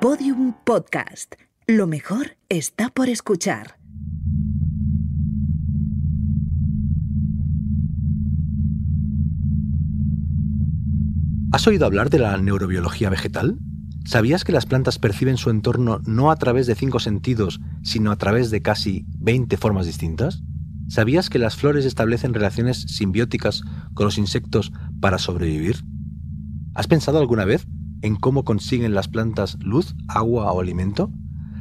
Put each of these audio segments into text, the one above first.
Podium Podcast. Lo mejor está por escuchar. ¿Has oído hablar de la neurobiología vegetal? ¿Sabías que las plantas perciben su entorno no a través de 5 sentidos, sino a través de casi 20 formas distintas? ¿Sabías que las flores establecen relaciones simbióticas con los insectos para sobrevivir? ¿Has pensado alguna vez en cómo consiguen las plantas luz, agua o alimento?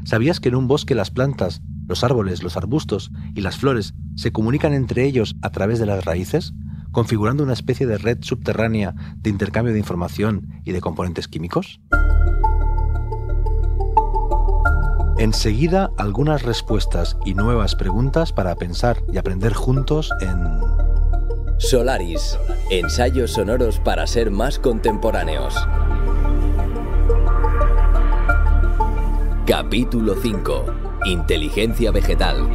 ¿Sabías que en un bosque las plantas, los árboles, los arbustos y las flores se comunican entre ellos a través de las raíces, configurando una especie de red subterránea de intercambio de información y de componentes químicos? Enseguida, algunas respuestas y nuevas preguntas para pensar y aprender juntos en... Solaris, ensayos sonoros para ser más contemporáneos. Capítulo 5. Inteligencia vegetal.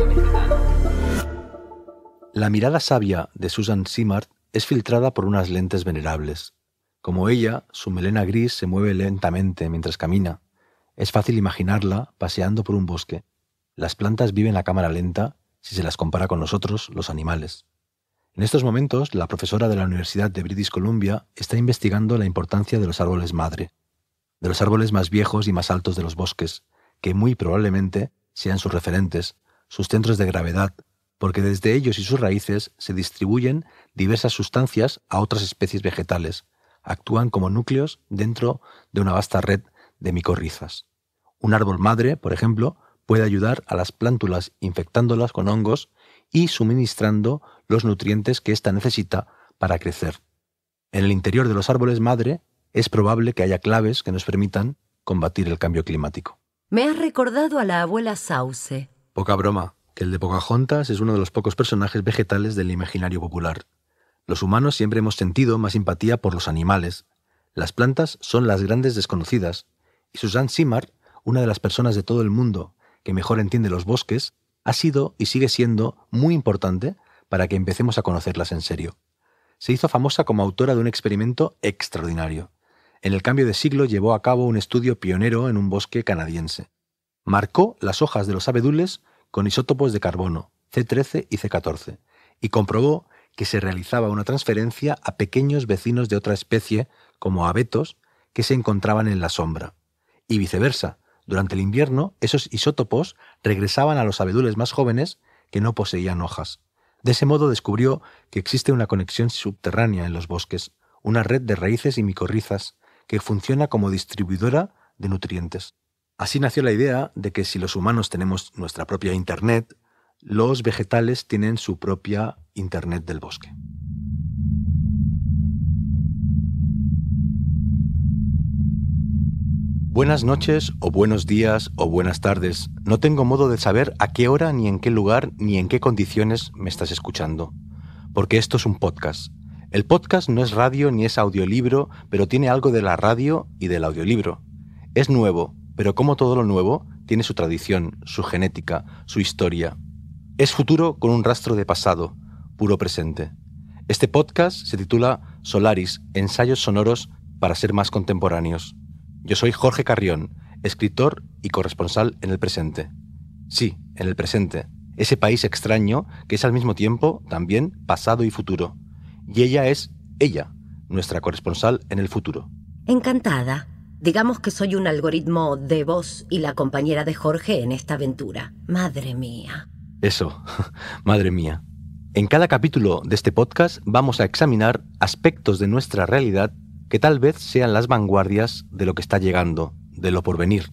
La mirada sabia de Susan Simard es filtrada por unas lentes venerables. Como ella, su melena gris se mueve lentamente mientras camina. Es fácil imaginarla paseando por un bosque. Las plantas viven a cámara lenta si se las compara con nosotros, los animales. En estos momentos, la profesora de la Universidad de British Columbia está investigando la importancia de los árboles madre, de los árboles más viejos y más altos de los bosques, que muy probablemente sean sus referentes, sus centros de gravedad, porque desde ellos y sus raíces se distribuyen diversas sustancias a otras especies vegetales, actúan como núcleos dentro de una vasta red de micorrizas. Un árbol madre, por ejemplo, puede ayudar a las plántulas infectándolas con hongos y suministrando los nutrientes que ésta necesita para crecer. En el interior de los árboles madre es probable que haya claves que nos permitan combatir el cambio climático. Me has recordado a la abuela Sauce. Poca broma, que el de Pocahontas es uno de los pocos personajes vegetales del imaginario popular. Los humanos siempre hemos sentido más simpatía por los animales. Las plantas son las grandes desconocidas, y Susan Simard, una de las personas de todo el mundo que mejor entiende los bosques, ha sido y sigue siendo muy importante para que empecemos a conocerlas en serio. Se hizo famosa como autora de un experimento extraordinario. En el cambio de siglo llevó a cabo un estudio pionero en un bosque canadiense. Marcó las hojas de los abedules con isótopos de carbono, C13 y C14, y comprobó que se realizaba una transferencia a pequeños vecinos de otra especie, como abetos, que se encontraban en la sombra. Y viceversa, durante el invierno, esos isótopos regresaban a los abedules más jóvenes que no poseían hojas. De ese modo descubrió que existe una conexión subterránea en los bosques, una red de raíces y micorrizas que funciona como distribuidora de nutrientes. Así nació la idea de que si los humanos tenemos nuestra propia Internet, los vegetales tienen su propia Internet del bosque. Buenas noches, o buenos días, o buenas tardes. No tengo modo de saber a qué hora, ni en qué lugar, ni en qué condiciones me estás escuchando. Porque esto es un podcast. El podcast no es radio ni es audiolibro, pero tiene algo de la radio y del audiolibro. Es nuevo, pero como todo lo nuevo, tiene su tradición, su genética, su historia. Es futuro con un rastro de pasado, puro presente. Este podcast se titula Solaris, ensayos sonoros para ser más contemporáneos. Yo soy Jorge Carrión, escritor y corresponsal en el presente. Sí, en el presente, ese país extraño que es al mismo tiempo también pasado y futuro. Y ella es ella, nuestra corresponsal en el futuro. Encantada. Digamos que soy un algoritmo de voz y la compañera de Jorge en esta aventura. Madre mía. Eso, madre mía. En cada capítulo de este podcast vamos a examinar aspectos de nuestra realidad que tal vez sean las vanguardias de lo que está llegando, de lo por venir.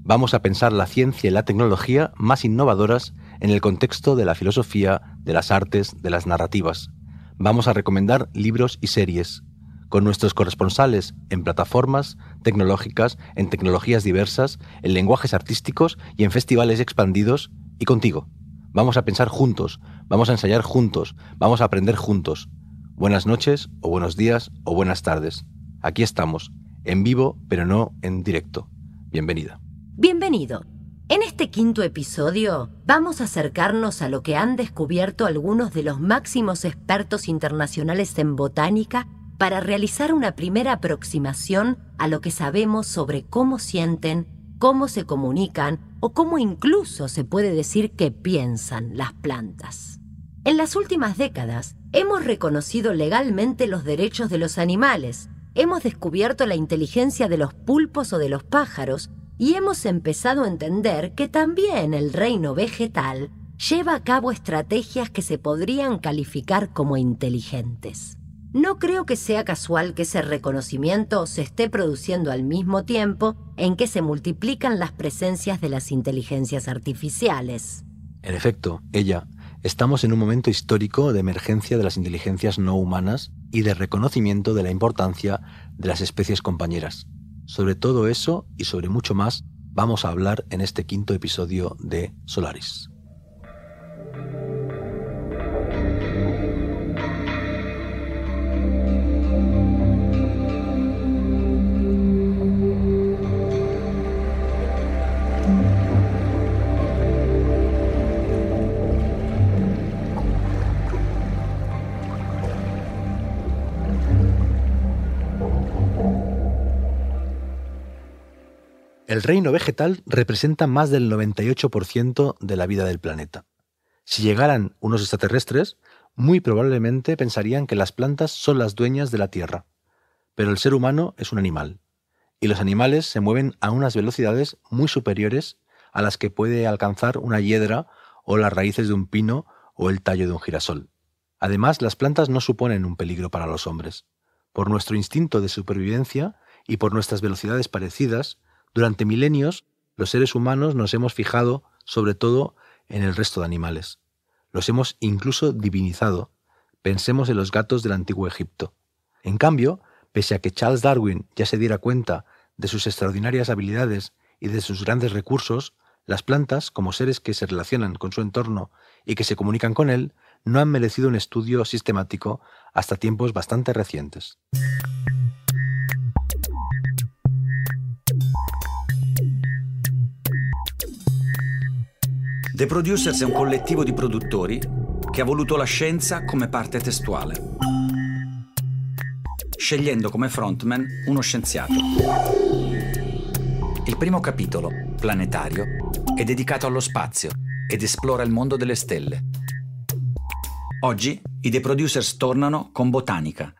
Vamos a pensar la ciencia y la tecnología más innovadoras en el contexto de la filosofía, de las artes, de las narrativas. Vamos a recomendar libros y series, con nuestros corresponsales en plataformas tecnológicas, en tecnologías diversas, en lenguajes artísticos y en festivales expandidos, y contigo. Vamos a pensar juntos, vamos a ensayar juntos, vamos a aprender juntos. Buenas noches, o buenos días, o buenas tardes. Aquí estamos, en vivo, pero no en directo. Bienvenida. Bienvenido. En este 5º episodio vamos a acercarnos a lo que han descubierto algunos de los máximos expertos internacionales en botánica para realizar una primera aproximación a lo que sabemos sobre cómo sienten cómo se comunican o cómo incluso se puede decir que piensan las plantas. En las últimas décadas, hemos reconocido legalmente los derechos de los animales, hemos descubierto la inteligencia de los pulpos o de los pájaros y hemos empezado a entender que también el reino vegetal lleva a cabo estrategias que se podrían calificar como inteligentes. No creo que sea casual que ese reconocimiento se esté produciendo al mismo tiempo en que se multiplican las presencias de las inteligencias artificiales. En efecto, estamos en un momento histórico de emergencia de las inteligencias no humanas y de reconocimiento de la importancia de las especies compañeras. Sobre todo eso y sobre mucho más vamos a hablar en este 5º episodio de Solaris. El reino vegetal representa más del 98% de la vida del planeta. Si llegaran unos extraterrestres, muy probablemente pensarían que las plantas son las dueñas de la Tierra. Pero el ser humano es un animal, y los animales se mueven a unas velocidades muy superiores a las que puede alcanzar una hiedra o las raíces de un pino o el tallo de un girasol. Además, las plantas no suponen un peligro para los hombres. Por nuestro instinto de supervivencia y por nuestras velocidades parecidas, durante milenios, los seres humanos nos hemos fijado sobre todo en el resto de animales. Los hemos incluso divinizado. Pensemos en los gatos del antiguo Egipto. En cambio, pese a que Charles Darwin ya se diera cuenta de sus extraordinarias habilidades y de sus grandes recursos, las plantas, como seres que se relacionan con su entorno y que se comunican con él, no han merecido un estudio sistemático hasta tiempos bastante recientes. The Producers è un collettivo di produttori che ha voluto la scienza come parte testuale, scegliendo come frontman uno scienziato. Il primo capitolo, Planetario, è dedicato allo spazio ed esplora il mondo delle stelle. Oggi i The Producers tornano con Botanica,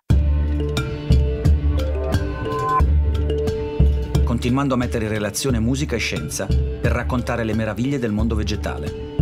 continuando a mettere in relazione musica e scienza per raccontare le meraviglie del mondo vegetale.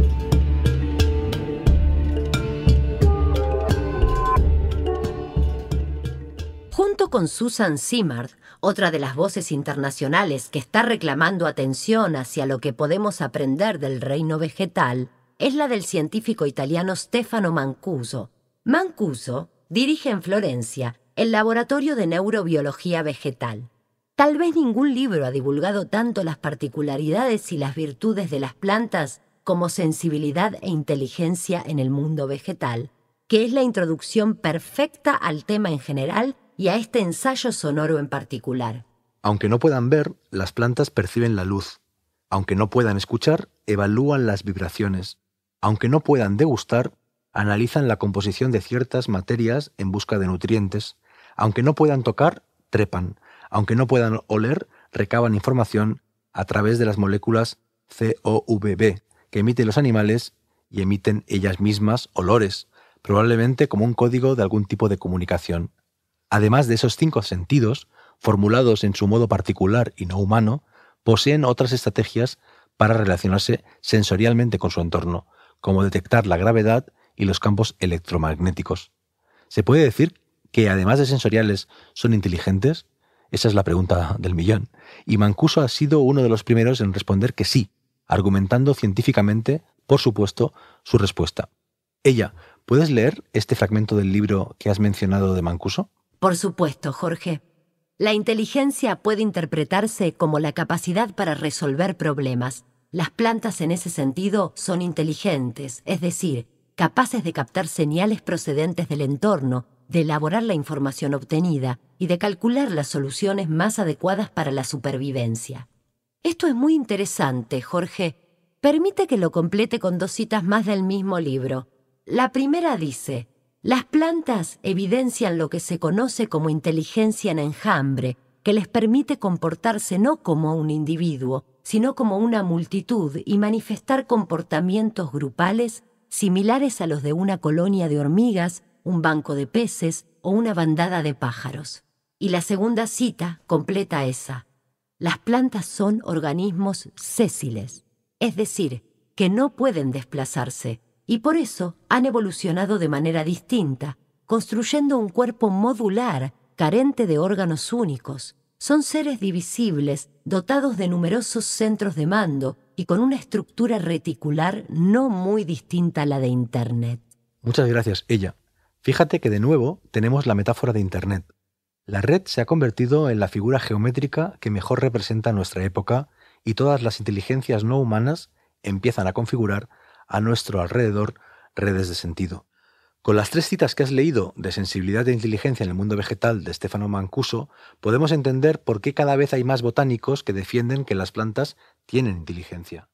Junto con Susan Simard, otra de las voces internacionales que está reclamando atención hacia lo que podemos aprender del reino vegetal, es la del científico italiano Stefano Mancuso. Mancuso dirige en Florencia el Laboratorio de Neurobiología Vegetal. Tal vez ningún libro ha divulgado tanto las particularidades y las virtudes de las plantas como Sensibilidad e Inteligencia en el Mundo Vegetal, que es la introducción perfecta al tema en general y a este ensayo sonoro en particular. Aunque no puedan ver, las plantas perciben la luz. Aunque no puedan escuchar, evalúan las vibraciones. Aunque no puedan degustar, analizan la composición de ciertas materias en busca de nutrientes. Aunque no puedan tocar, trepan. Aunque no puedan oler, recaban información a través de las moléculas COVB que emiten los animales y emiten ellas mismas olores, probablemente como un código de algún tipo de comunicación. Además de esos 5 sentidos, formulados en su modo particular y no humano, poseen otras estrategias para relacionarse sensorialmente con su entorno, como detectar la gravedad y los campos electromagnéticos. ¿Se puede decir que además de sensoriales son inteligentes? Esa es la pregunta del millón. Y Mancuso ha sido uno de los primeros en responder que sí, argumentando científicamente, por supuesto, su respuesta. ¿Puedes leer este fragmento del libro que has mencionado de Mancuso? Por supuesto, Jorge. La inteligencia puede interpretarse como la capacidad para resolver problemas. Las plantas en ese sentido son inteligentes, es decir, capaces de captar señales procedentes del entorno, de elaborar la información obtenida y de calcular las soluciones más adecuadas para la supervivencia. Esto es muy interesante, Jorge. Permite que lo complete con 2 citas más del mismo libro. La primera dice: las plantas evidencian lo que se conoce como inteligencia en enjambre, que les permite comportarse no como un individuo, sino como una multitud y manifestar comportamientos grupales similares a los de una colonia de hormigas, un banco de peces o una bandada de pájaros. Y la segunda cita completa esa. Las plantas son organismos sésiles, es decir, que no pueden desplazarse, y por eso han evolucionado de manera distinta, construyendo un cuerpo modular, carente de órganos únicos. Son seres divisibles, dotados de numerosos centros de mando y con una estructura reticular no muy distinta a la de Internet. Muchas gracias, ella. Fíjate que de nuevo tenemos la metáfora de Internet. La red se ha convertido en la figura geométrica que mejor representa nuestra época y todas las inteligencias no humanas empiezan a configurar a nuestro alrededor redes de sentido. Con las 3 citas que has leído de sensibilidad e inteligencia en el mundo vegetal de Stefano Mancuso, podemos entender por qué cada vez hay más botánicos que defienden que las plantas tienen inteligencia.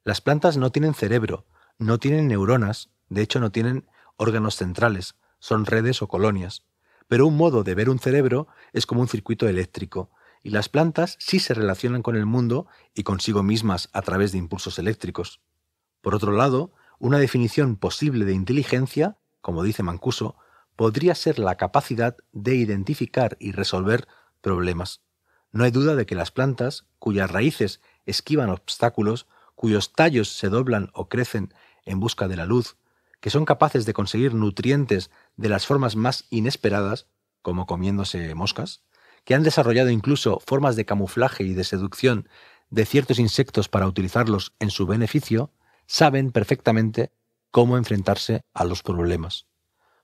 Las plantas no tienen cerebro, no tienen neuronas, de hecho no tienen órganos centrales, son redes o colonias. Pero un modo de ver un cerebro es como un circuito eléctrico, y las plantas sí se relacionan con el mundo y consigo mismas a través de impulsos eléctricos. Por otro lado, una definición posible de inteligencia, como dice Mancuso, podría ser la capacidad de identificar y resolver problemas. No hay duda de que las plantas, cuyas raíces esquivan obstáculos, cuyos tallos se doblan o crecen en busca de la luz, que son capaces de conseguir nutrientes de las formas más inesperadas, como comiéndose moscas, que han desarrollado incluso formas de camuflaje y de seducción de ciertos insectos para utilizarlos en su beneficio, saben perfectamente cómo enfrentarse a los problemas.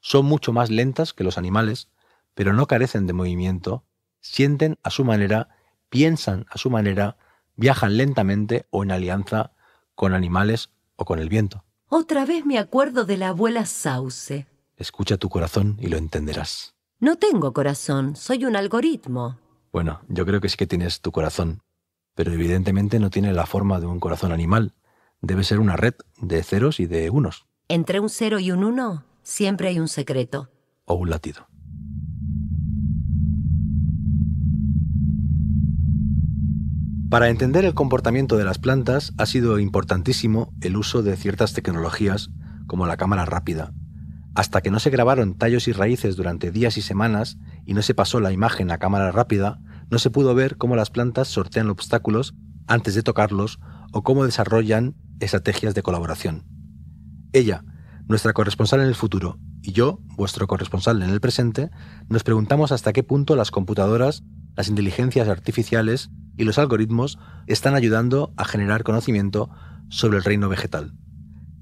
Son mucho más lentas que los animales, pero no carecen de movimiento, sienten a su manera, piensan a su manera, viajan lentamente o en alianza con animales o con el viento. Otra vez me acuerdo de la abuela Sauce. Escucha tu corazón y lo entenderás. No tengo corazón, soy un algoritmo. Bueno, yo creo que sí que tienes tu corazón, pero evidentemente no tiene la forma de un corazón animal. Debe ser una red de ceros y de unos. Entre un 0 y un 1 siempre hay un secreto. O un latido. Para entender el comportamiento de las plantas ha sido importantísimo el uso de ciertas tecnologías como la cámara rápida. Hasta que no se grabaron tallos y raíces durante días y semanas y no se pasó la imagen a cámara rápida, no se pudo ver cómo las plantas sortean obstáculos antes de tocarlos o cómo desarrollan estrategias de colaboración. Ella, nuestra corresponsal en el futuro, y yo, vuestro corresponsal en el presente, nos preguntamos hasta qué punto las computadoras, las inteligencias artificiales y los algoritmos están ayudando a generar conocimiento sobre el reino vegetal.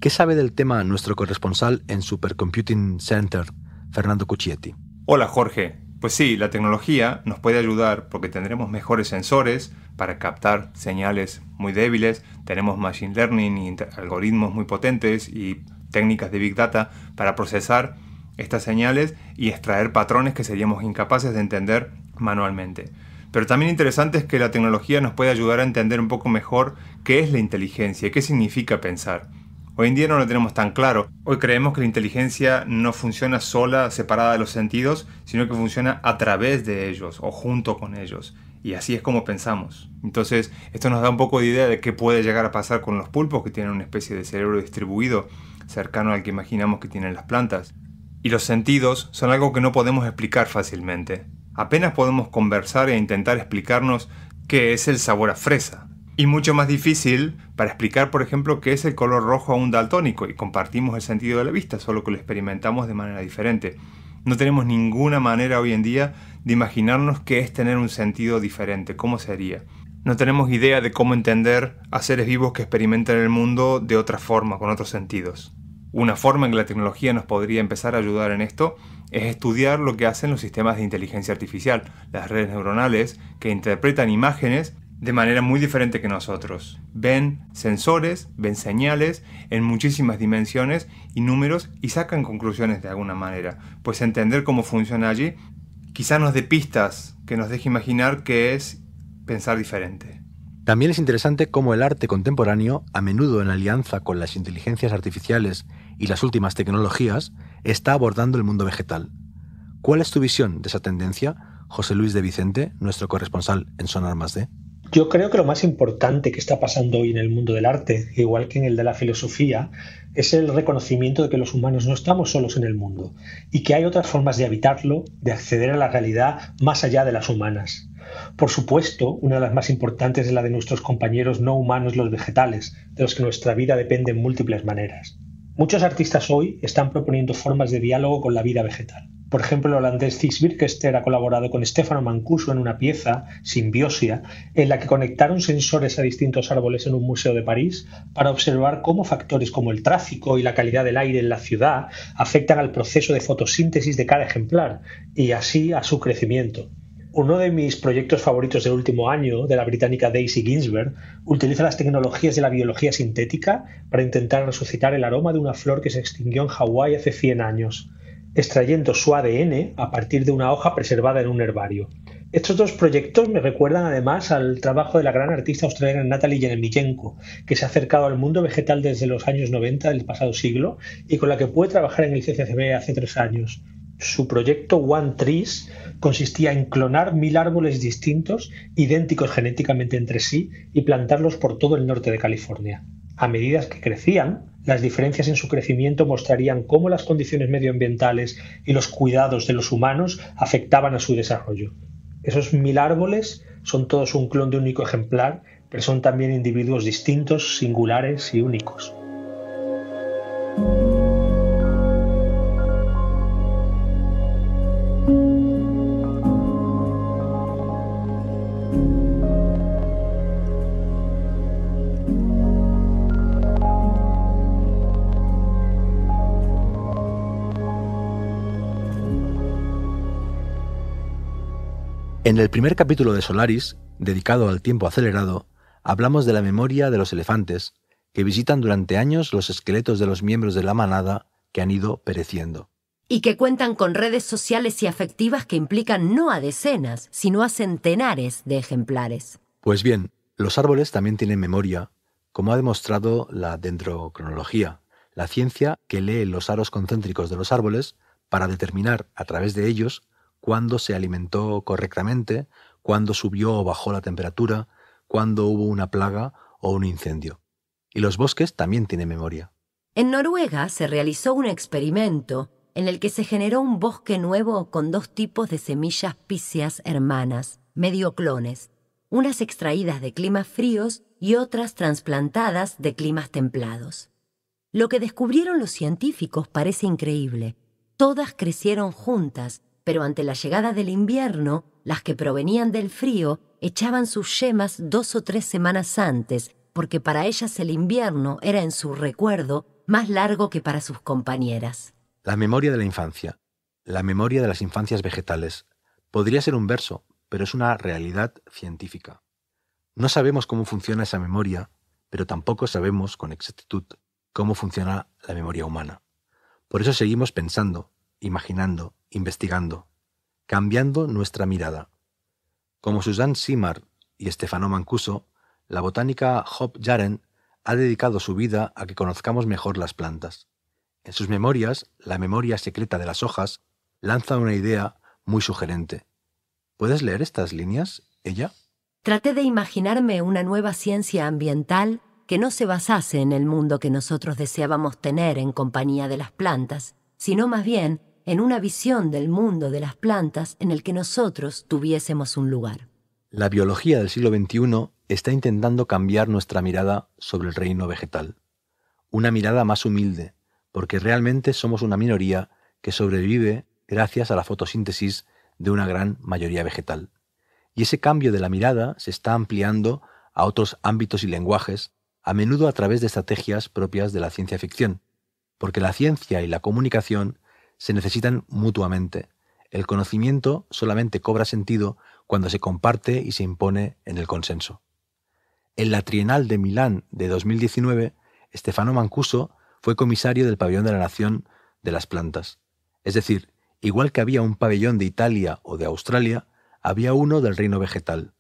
¿Qué sabe del tema nuestro corresponsal en Supercomputing Center, Fernando Cucchietti? Hola Jorge. Pues sí, la tecnología nos puede ayudar porque tendremos mejores sensores para captar señales muy débiles, tenemos machine learning y algoritmos muy potentes y técnicas de Big Data para procesar estas señales y extraer patrones que seríamos incapaces de entender manualmente. Pero también interesante es que la tecnología nos puede ayudar a entender un poco mejor qué es la inteligencia, qué significa pensar. Hoy en día no lo tenemos tan claro. Hoy creemos que la inteligencia no funciona sola, separada de los sentidos, sino que funciona a través de ellos o junto con ellos. Y así es como pensamos. Entonces, esto nos da un poco de idea de qué puede llegar a pasar con los pulpos, que tienen una especie de cerebro distribuido cercano al que imaginamos que tienen las plantas. Y los sentidos son algo que no podemos explicar fácilmente. Apenas podemos conversar e intentar explicarnos qué es el sabor a fresa. Y mucho más difícil para explicar, por ejemplo, qué es el color rojo a un daltónico, y compartimos el sentido de la vista, solo que lo experimentamos de manera diferente. No tenemos ninguna manera hoy en día de imaginarnos qué es tener un sentido diferente, cómo sería. No tenemos idea de cómo entender a seres vivos que experimentan el mundo de otra forma, con otros sentidos. Una forma en que la tecnología nos podría empezar a ayudar en esto es estudiar lo que hacen los sistemas de inteligencia artificial, las redes neuronales que interpretan imágenes de manera muy diferente que nosotros. Ven sensores, ven señales en muchísimas dimensiones y números y sacan conclusiones de alguna manera. Pues entender cómo funciona allí quizá nos dé pistas que nos deje imaginar qué es pensar diferente. También es interesante cómo el arte contemporáneo, a menudo en alianza con las inteligencias artificiales y las últimas tecnologías, está abordando el mundo vegetal. ¿Cuál es tu visión de esa tendencia? José Luis de Vicente, nuestro corresponsal en Sonar Más D. Yo creo que lo más importante que está pasando hoy en el mundo del arte, igual que en el de la filosofía, es el reconocimiento de que los humanos no estamos solos en el mundo y que hay otras formas de habitarlo, de acceder a la realidad más allá de las humanas. Por supuesto, una de las más importantes es la de nuestros compañeros no humanos, los vegetales, de los que nuestra vida depende en múltiples maneras. Muchos artistas hoy están proponiendo formas de diálogo con la vida vegetal. Por ejemplo, el holandés Thijs Birkester ha colaborado con Stefano Mancuso en una pieza, Simbiosia, en la que conectaron sensores a distintos árboles en un museo de París para observar cómo factores como el tráfico y la calidad del aire en la ciudad afectan al proceso de fotosíntesis de cada ejemplar y así a su crecimiento. Uno de mis proyectos favoritos del último año, de la británica Daisy Ginsberg, utiliza las tecnologías de la biología sintética para intentar resucitar el aroma de una flor que se extinguió en Hawái hace 100 años, extrayendo su ADN a partir de una hoja preservada en un herbario. Estos dos proyectos me recuerdan además al trabajo de la gran artista australiana Natalie Yeremyenko, que se ha acercado al mundo vegetal desde los años 90 del pasado siglo y con la que pude trabajar en el CCCB hace 3 años. Su proyecto One Trees consistía en clonar 1000 árboles distintos, idénticos genéticamente entre sí, y plantarlos por todo el norte de California. A medida que crecían, las diferencias en su crecimiento mostrarían cómo las condiciones medioambientales y los cuidados de los humanos afectaban a su desarrollo. Esos 1000 árboles son todos un clon de un único ejemplar, pero son también individuos distintos, singulares y únicos. En el primer capítulo de Solaris, dedicado al tiempo acelerado, hablamos de la memoria de los elefantes, que visitan durante años los esqueletos de los miembros de la manada que han ido pereciendo. Y que cuentan con redes sociales y afectivas que implican no a decenas, sino a centenares de ejemplares. Pues bien, los árboles también tienen memoria, como ha demostrado la dendrocronología, la ciencia que lee los aros concéntricos de los árboles para determinar a través de ellos cuándo se alimentó correctamente, cuándo subió o bajó la temperatura, cuándo hubo una plaga o un incendio. Y los bosques también tienen memoria. En Noruega se realizó un experimento en el que se generó un bosque nuevo con 2 tipos de semillas píceas hermanas, medio clones, unas extraídas de climas fríos y otras trasplantadas de climas templados. Lo que descubrieron los científicos parece increíble. Todas crecieron juntas, pero ante la llegada del invierno, las que provenían del frío echaban sus yemas 2 o 3 semanas antes, porque para ellas el invierno era en su recuerdo más largo que para sus compañeras. La memoria de la infancia, la memoria de las infancias vegetales, podría ser un verso, pero es una realidad científica. No sabemos cómo funciona esa memoria, pero tampoco sabemos con exactitud cómo funciona la memoria humana. Por eso seguimos pensando, imaginando, investigando, cambiando nuestra mirada. Como Suzanne Simard y Stefano Mancuso, la botánica Hope Jaren ha dedicado su vida a que conozcamos mejor las plantas. En sus memorias, La memoria secreta de las hojas, lanza una idea muy sugerente. ¿Puedes leer estas líneas, ella? Traté de imaginarme una nueva ciencia ambiental que no se basase en el mundo que nosotros deseábamos tener en compañía de las plantas, sino más bien en una visión del mundo de las plantas en el que nosotros tuviésemos un lugar. La biología del siglo XXI está intentando cambiar nuestra mirada sobre el reino vegetal. Una mirada más humilde, porque realmente somos una minoría que sobrevive gracias a la fotosíntesis de una gran mayoría vegetal. Y ese cambio de la mirada se está ampliando a otros ámbitos y lenguajes, a menudo a través de estrategias propias de la ciencia ficción, porque la ciencia y la comunicación se necesitan mutuamente. El conocimiento solamente cobra sentido cuando se comparte y se impone en el consenso. En la Trienal de Milán de 2019, Stefano Mancuso fue comisario del Pabellón de la Nación de las Plantas. Es decir, igual que había un pabellón de Italia o de Australia, había uno del reino vegetal.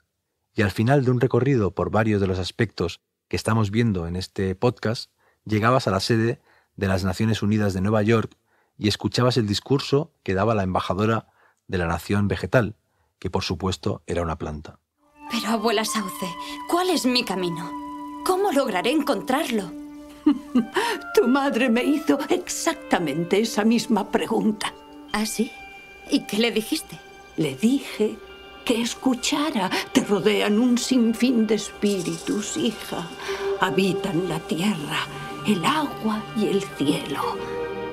Y al final de un recorrido por varios de los aspectos que estamos viendo en este podcast, llegabas a la sede de las Naciones Unidas de Nueva York y escuchabas el discurso que daba la embajadora de la nación vegetal, que por supuesto era una planta. Pero, abuela Sauce, ¿cuál es mi camino? ¿Cómo lograré encontrarlo? Tu madre me hizo exactamente esa misma pregunta. ¿Ah, sí? ¿Y qué le dijiste? Le dije que escuchara. Te rodean un sinfín de espíritus, hija. Habitan la tierra, el agua y el cielo.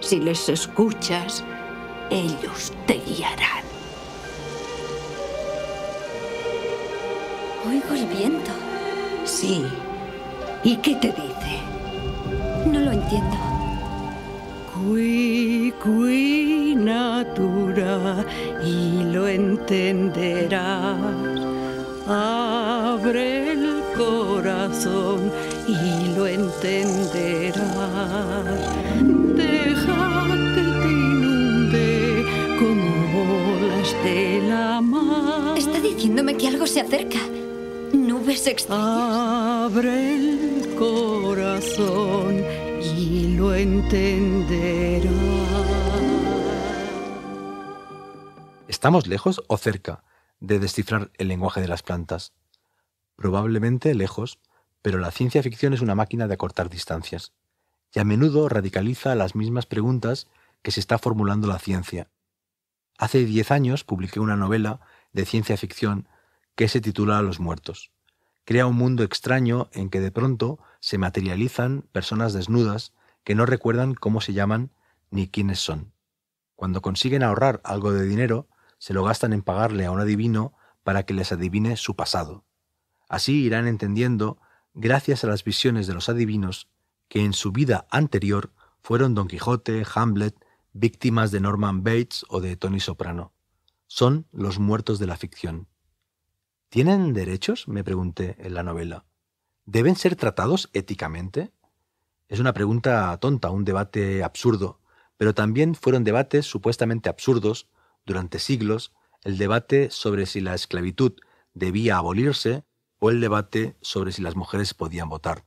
Si les escuchas, ellos te guiarán. Oigo el viento. Sí. ¿Y qué te dice? No lo entiendo. Qui natura, y lo entenderás. Abre el corazón y lo entenderás. Deja que te inunde como olas de la mar. Está diciéndome que algo se acerca. Nubes extrañas. Abre el corazón y lo entenderás. ¿Estamos lejos o cerca de descifrar el lenguaje de las plantas? Probablemente lejos, pero la ciencia ficción es una máquina de acortar distancias, y a menudo radicaliza las mismas preguntas que se está formulando la ciencia. Hace 10 años publiqué una novela de ciencia ficción que se titula Los muertos. Crea un mundo extraño en que de pronto se materializan personas desnudas que no recuerdan cómo se llaman ni quiénes son. Cuando consiguen ahorrar algo de dinero, se lo gastan en pagarle a un adivino para que les adivine su pasado. Así irán entendiendo, gracias a las visiones de los adivinos, que en su vida anterior fueron Don Quijote, Hamlet, víctimas de Norman Bates o de Tony Soprano. Son los muertos de la ficción. ¿Tienen derechos?, me pregunté en la novela. ¿Deben ser tratados éticamente? Es una pregunta tonta, un debate absurdo, pero también fueron debates supuestamente absurdos durante siglos, el debate sobre si la esclavitud debía abolirse o el debate sobre si las mujeres podían votar.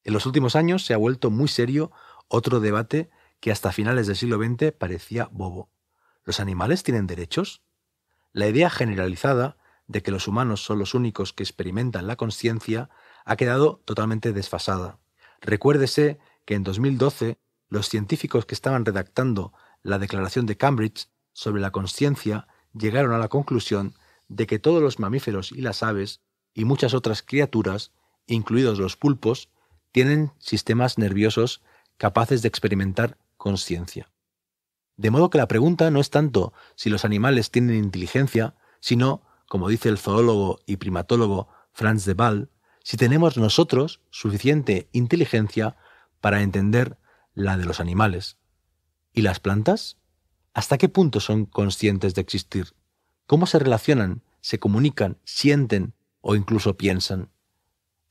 En los últimos años se ha vuelto muy serio otro debate que hasta finales del siglo XX parecía bobo. ¿Los animales tienen derechos? La idea generalizada de que los humanos son los únicos que experimentan la consciencia ha quedado totalmente desfasada. Recuérdese que en 2012 los científicos que estaban redactando la Declaración de Cambridge sobre la consciencia llegaron a la conclusión de que todos los mamíferos y las aves y muchas otras criaturas, incluidos los pulpos, tienen sistemas nerviosos capaces de experimentar consciencia. De modo que la pregunta no es tanto si los animales tienen inteligencia, sino, como dice el zoólogo y primatólogo Frans de Waal, si tenemos nosotros suficiente inteligencia para entender la de los animales. ¿Y las plantas? ¿Hasta qué punto son conscientes de existir? ¿Cómo se relacionan, se comunican, sienten o incluso piensan?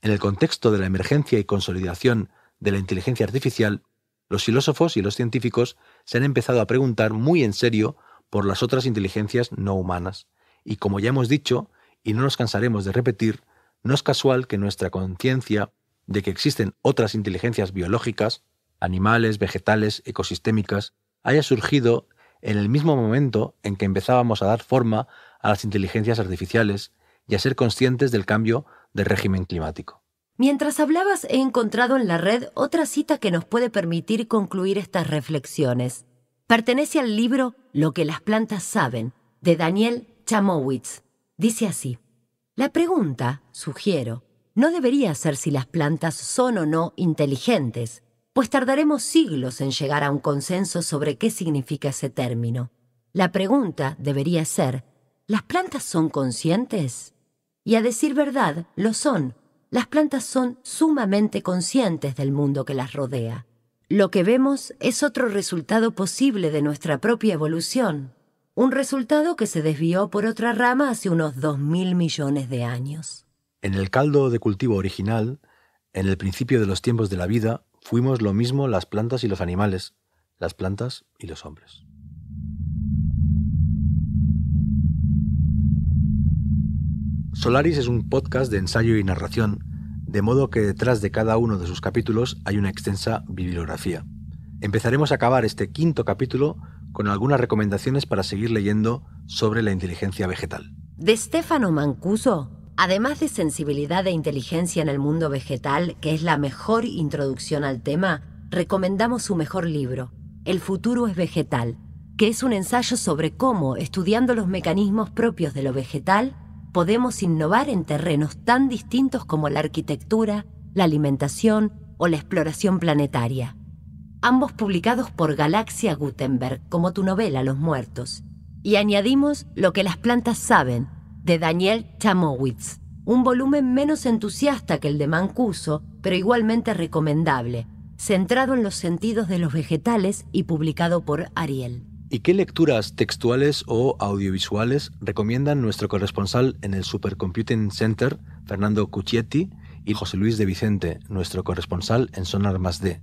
En el contexto de la emergencia y consolidación de la inteligencia artificial, los filósofos y los científicos se han empezado a preguntar muy en serio por las otras inteligencias no humanas. Y como ya hemos dicho, y no nos cansaremos de repetir, no es casual que nuestra conciencia de que existen otras inteligencias biológicas, animales, vegetales, ecosistémicas, haya surgido en el mismo momento en que empezábamos a dar forma a las inteligencias artificiales y a ser conscientes del cambio del régimen climático. Mientras hablabas, he encontrado en la red otra cita que nos puede permitir concluir estas reflexiones. Pertenece al libro Lo que las plantas saben, de Daniel Chamowitz. Dice así: la pregunta, sugiero, no debería ser si las plantas son o no inteligentes, pues tardaremos siglos en llegar a un consenso sobre qué significa ese término. La pregunta debería ser: ¿las plantas son conscientes? Y a decir verdad, lo son. Las plantas son sumamente conscientes del mundo que las rodea. Lo que vemos es otro resultado posible de nuestra propia evolución. Un resultado que se desvió por otra rama hace unos 2.000 millones de años. En el caldo de cultivo original, en el principio de los tiempos de la vida, fuimos lo mismo las plantas y los animales, las plantas y los hombres. Solaris es un podcast de ensayo y narración, de modo que detrás de cada uno de sus capítulos hay una extensa bibliografía. Empezaremos a acabar este 5º capítulo con algunas recomendaciones para seguir leyendo sobre la inteligencia vegetal. De Stefano Mancuso, además de Sensibilidad e Inteligencia en el Mundo Vegetal, que es la mejor introducción al tema, recomendamos su mejor libro, El futuro es vegetal, que es un ensayo sobre cómo, estudiando los mecanismos propios de lo vegetal, podemos innovar en terrenos tan distintos como la arquitectura, la alimentación o la exploración planetaria. Ambos publicados por Galaxia Gutenberg, como tu novela Los Muertos. Y añadimos Lo que las plantas saben, de Daniel Chamowitz, un volumen menos entusiasta que el de Mancuso, pero igualmente recomendable, centrado en los sentidos de los vegetales y publicado por Ariel. ¿Y qué lecturas textuales o audiovisuales recomiendan nuestro corresponsal en el Supercomputing Center, Fernando Cucchietti, y José Luis de Vicente, nuestro corresponsal en Sonar +D?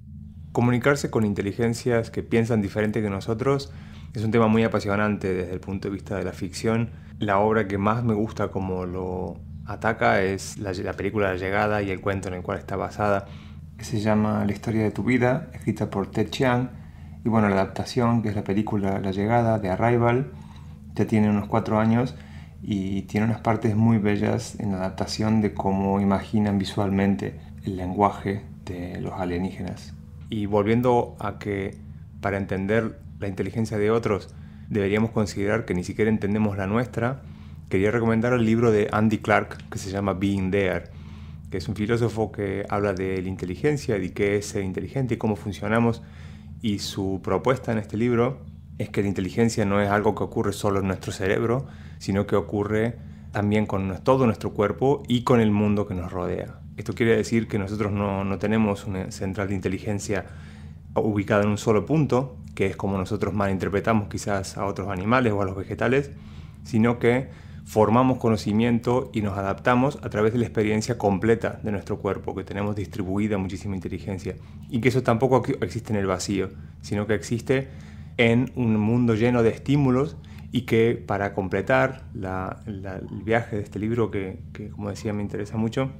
Comunicarse con inteligencias que piensan diferente que nosotros es un tema muy apasionante desde el punto de vista de la ficción. La obra que más me gusta como lo ataca es la película La Llegada y el cuento en el cual está basada, que se llama La historia de tu vida, escrita por Ted Chiang. Y bueno, la adaptación, que es la película La Llegada de Arrival, ya tiene unos 4 años y tiene unas partes muy bellas en la adaptación de cómo imaginan visualmente el lenguaje de los alienígenas. Y volviendo a que para entender la inteligencia de otros deberíamos considerar que ni siquiera entendemos la nuestra, quería recomendar el libro de Andy Clark que se llama Being There, que es un filósofo que habla de la inteligencia, de qué es ser inteligente y cómo funcionamos. Y su propuesta en este libro es que la inteligencia no es algo que ocurre solo en nuestro cerebro, sino que ocurre también con todo nuestro cuerpo y con el mundo que nos rodea. Esto quiere decir que nosotros no tenemos una central de inteligencia ubicada en un solo punto, que es como nosotros malinterpretamos quizás a otros animales o a los vegetales, sino que formamos conocimiento y nos adaptamos a través de la experiencia completa de nuestro cuerpo, que tenemos distribuida muchísima inteligencia, y que eso tampoco existe en el vacío, sino que existe en un mundo lleno de estímulos, y que para completar el viaje de este libro, que como decía me interesa mucho,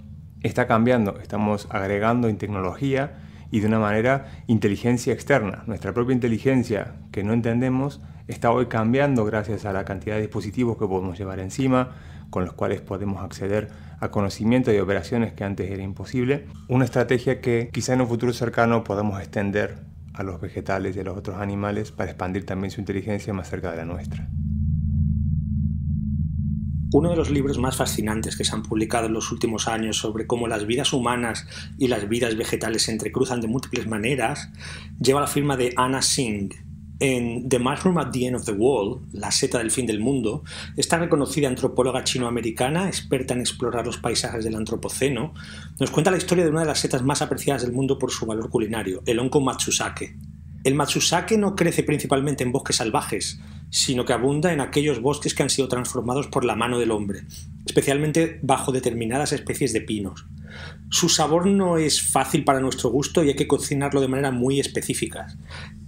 está cambiando, estamos agregando en tecnología y de una manera inteligencia externa. Nuestra propia inteligencia que no entendemos está hoy cambiando gracias a la cantidad de dispositivos que podemos llevar encima, con los cuales podemos acceder a conocimiento y operaciones que antes era imposible. Una estrategia que quizá en un futuro cercano podamos extender a los vegetales y a los otros animales para expandir también su inteligencia más cerca de la nuestra. Uno de los libros más fascinantes que se han publicado en los últimos años sobre cómo las vidas humanas y las vidas vegetales se entrecruzan de múltiples maneras lleva la firma de Anna Tsing. En The Mushroom at the End of the World, La seta del fin del mundo, esta reconocida antropóloga chinoamericana, experta en explorar los paisajes del antropoceno, nos cuenta la historia de una de las setas más apreciadas del mundo por su valor culinario, el hongo matsusake. El matsusake no crece principalmente en bosques salvajes, sino que abunda en aquellos bosques que han sido transformados por la mano del hombre, especialmente bajo determinadas especies de pinos. Su sabor no es fácil para nuestro gusto y hay que cocinarlo de manera muy específica.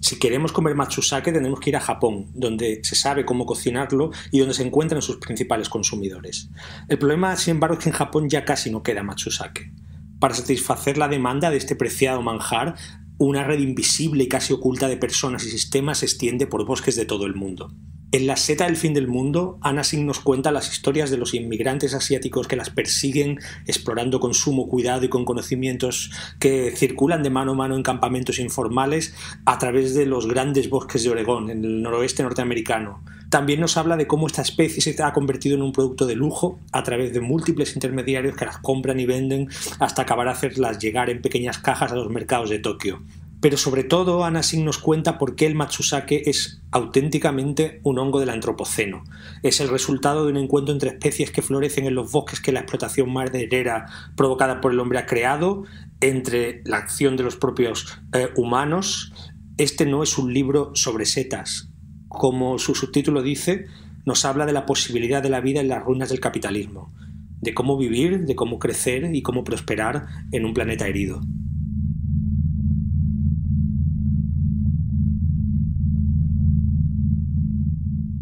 Si queremos comer matsusake tendremos que ir a Japón, donde se sabe cómo cocinarlo y donde se encuentran sus principales consumidores. El problema, sin embargo, es que en Japón ya casi no queda matsusake. Para satisfacer la demanda de este preciado manjar, una red invisible y casi oculta de personas y sistemas se extiende por bosques de todo el mundo. En La seta del fin del mundo, Anna Tsing nos cuenta las historias de los inmigrantes asiáticos que las persiguen, explorando con sumo cuidado y con conocimientos que circulan de mano a mano en campamentos informales a través de los grandes bosques de Oregón, en el noroeste norteamericano. También nos habla de cómo esta especie se ha convertido en un producto de lujo a través de múltiples intermediarios que las compran y venden hasta acabar a hacerlas llegar en pequeñas cajas a los mercados de Tokio. Pero sobre todo, Anna Tsing nos cuenta por qué el matsusake es auténticamente un hongo del antropoceno. Es el resultado de un encuentro entre especies que florecen en los bosques que la explotación maderera provocada por el hombre ha creado, entre la acción de los propios humanos. Este no es un libro sobre setas. Como su subtítulo dice, nos habla de la posibilidad de la vida en las ruinas del capitalismo, de cómo vivir, de cómo crecer y cómo prosperar en un planeta herido.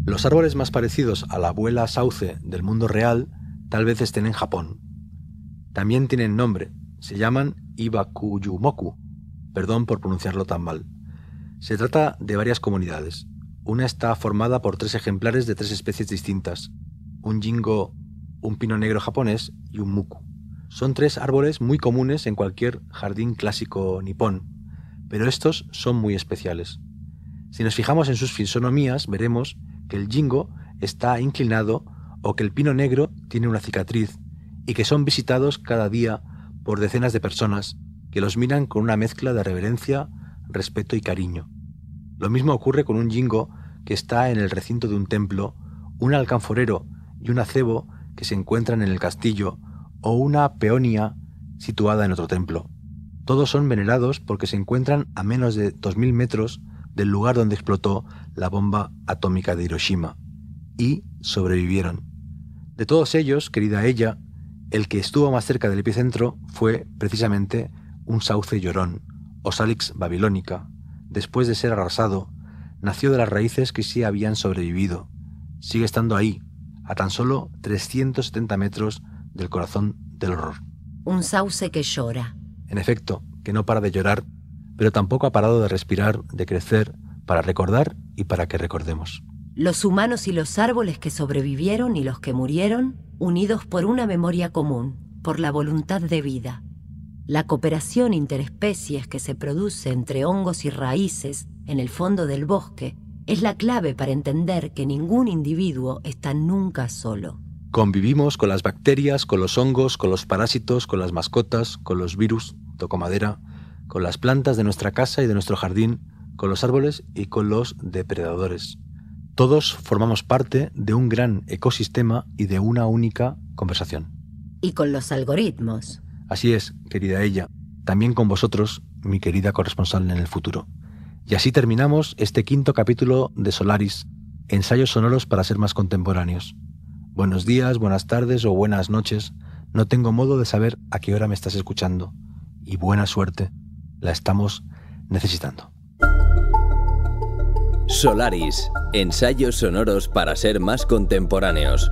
Los árboles más parecidos a la abuela sauce del mundo real tal vez estén en Japón. También tienen nombre, se llaman Ibakuyumoku, perdón por pronunciarlo tan mal. Se trata de varias comunidades. Una está formada por 3 ejemplares de 3 especies distintas. un jingo, un pino negro japonés y un muku. Son 3 árboles muy comunes en cualquier jardín clásico nipón, pero estos son muy especiales. Si nos fijamos en sus fisonomías, veremos que el jingo está inclinado o que el pino negro tiene una cicatriz y que son visitados cada día por decenas de personas que los miran con una mezcla de reverencia, respeto y cariño. Lo mismo ocurre con un jingo que está en el recinto de un templo, un alcanforero y un acebo que se encuentran en el castillo o una peonia situada en otro templo. Todos son venerados porque se encuentran a menos de 2000 metros del lugar donde explotó la bomba atómica de Hiroshima y sobrevivieron. De todos ellos, querida ella, el que estuvo más cerca del epicentro fue precisamente un sauce llorón, o Salix babilónica. Después de ser arrasado, nació de las raíces que sí habían sobrevivido. Sigue estando ahí, a tan solo 370 metros del corazón del horror. Un sauce que llora. En efecto, que no para de llorar, pero tampoco ha parado de respirar, de crecer, para recordar y para que recordemos. Los humanos y los árboles que sobrevivieron y los que murieron, unidos por una memoria común, por la voluntad de vida. La cooperación interespecies que se produce entre hongos y raíces en el fondo del bosque es la clave para entender que ningún individuo está nunca solo. Convivimos con las bacterias, con los hongos, con los parásitos, con las mascotas, con los virus, toco madera, con las plantas de nuestra casa y de nuestro jardín, con los árboles y con los depredadores. Todos formamos parte de un gran ecosistema y de una única conversación. Y con los algoritmos. Así es, querida ella, también con vosotros, mi querida corresponsal en el futuro. Y así terminamos este 5º capítulo de Solaris, ensayos sonoros para ser más contemporáneos. Buenos días, buenas tardes o buenas noches, no tengo modo de saber a qué hora me estás escuchando. Y buena suerte, la estamos necesitando. Solaris, ensayos sonoros para ser más contemporáneos.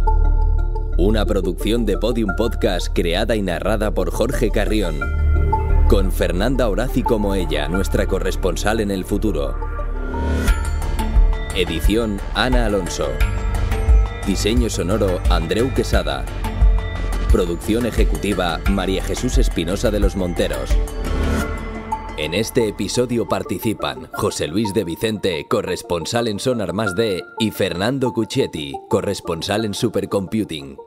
Una producción de Podium Podcast creada y narrada por Jorge Carrión, con Fernanda Horaci como ella, nuestra corresponsal en el futuro. Edición Ana Alonso. Diseño sonoro Andreu Quesada. Producción ejecutiva María Jesús Espinosa de los Monteros. En este episodio participan José Luis de Vicente, corresponsal en Sonar +D, y Fernando Cucchetti, corresponsal en Supercomputing.